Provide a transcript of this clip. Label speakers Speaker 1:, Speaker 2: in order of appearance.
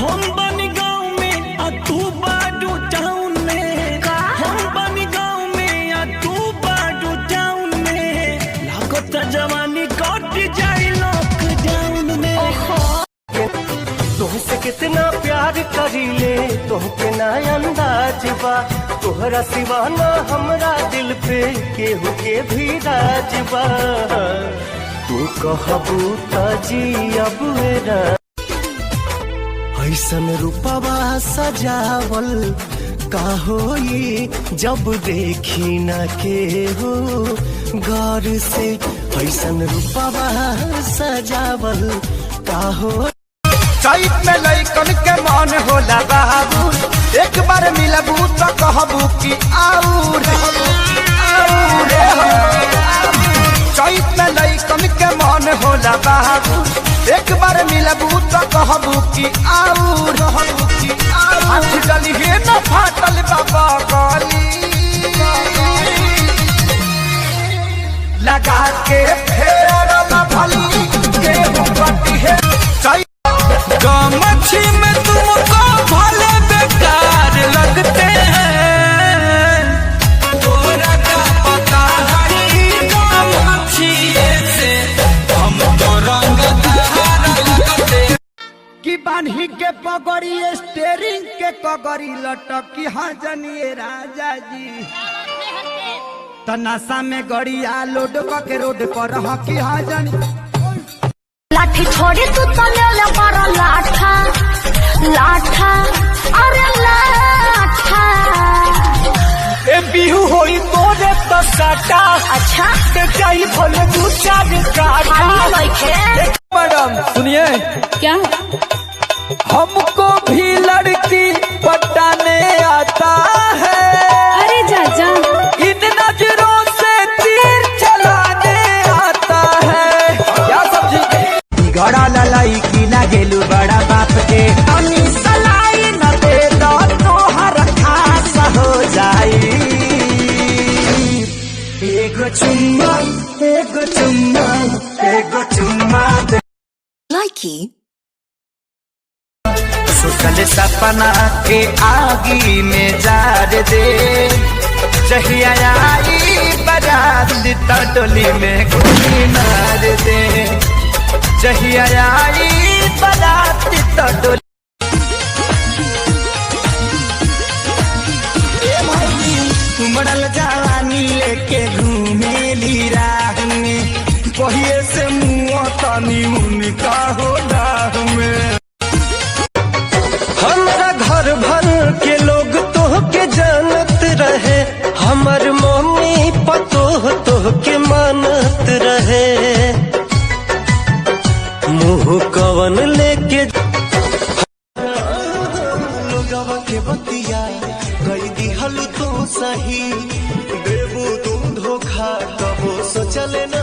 Speaker 1: हम बनी गाँव में आ तू बाडू टाउन में, हम बनी गाँव में आ तू बाडू टाउन में, लागत जवानी कट जाए लॉकडाउन में।
Speaker 2: तुमसे कितना प्यार करीले तुमके ना अंदाज बा, तोहरा सिवाना हमरा दिल पे केहू के भी राज बा। तू कहबू त जियब ना, ऐसन रूपवा सजावल का होई जब देखी न के हो गौर से, ऐसन रूपवा सजावल का हो।
Speaker 3: चैत में लइकन के मन होला बाबू, एक बार मिलबू तो कहबू कि आउर। चैत में लइकन के मन होला बाबू, एक बार मिलबू तो कहबू कि आउर। हाथ डलिए न फाटल बाबा गली, लगा के फेर भली गेहूं बटी है। गमछी में तुमको भले बेकार लगते हैं, तोरा का पता है गमछी से हम तो रंगदार लगते। कि बान्ही के पगड़ी स्टेरिंग के पगड़ी लटकी हाँ जनिए राजा जी, तनासा में गड़िया लोड के रोड पर हकी हाँ जनी।
Speaker 4: लाठी छोड़ी तू तो ले बड़ा लाठा लाठा, अरे लाठा।
Speaker 2: ए बिहू होई तोरे तो साटा,
Speaker 4: अच्छा
Speaker 2: ते जाई भले दू चार काठा।
Speaker 3: मैडम सुनिए,
Speaker 4: क्या
Speaker 3: हमको भी लड़की पटाने आता है।
Speaker 4: अरे जाजा
Speaker 3: इन नजरों से तीर चलाने आता है। क्या समझी गड़ा ललाई की ना गेलू बड़ा बाप के, अमी सलाई न दे दो तो हर खास हो जाई। एगो चुम्मा एगो चुम्मा एगो चुम्मा दे।
Speaker 4: लाइकी
Speaker 3: सुतल सपना के आगी में जार दे, जहिया आई बारात तो डोली में गोली मार दे, जहिया आई बारात तो डोली। उमड़ल जवानी लेके घूमेली राह में, पहिए से मुँह तनी उनका हो डाह में।
Speaker 2: हमरा घर भर के लोग तोह के जानत रहे, हमर मम्मी पतोह तोह के मानत रहे। मुँह कवन लेके लोगवा के बतिया कई दिहल तू सही, देबू तू धोखा कबो सोचले न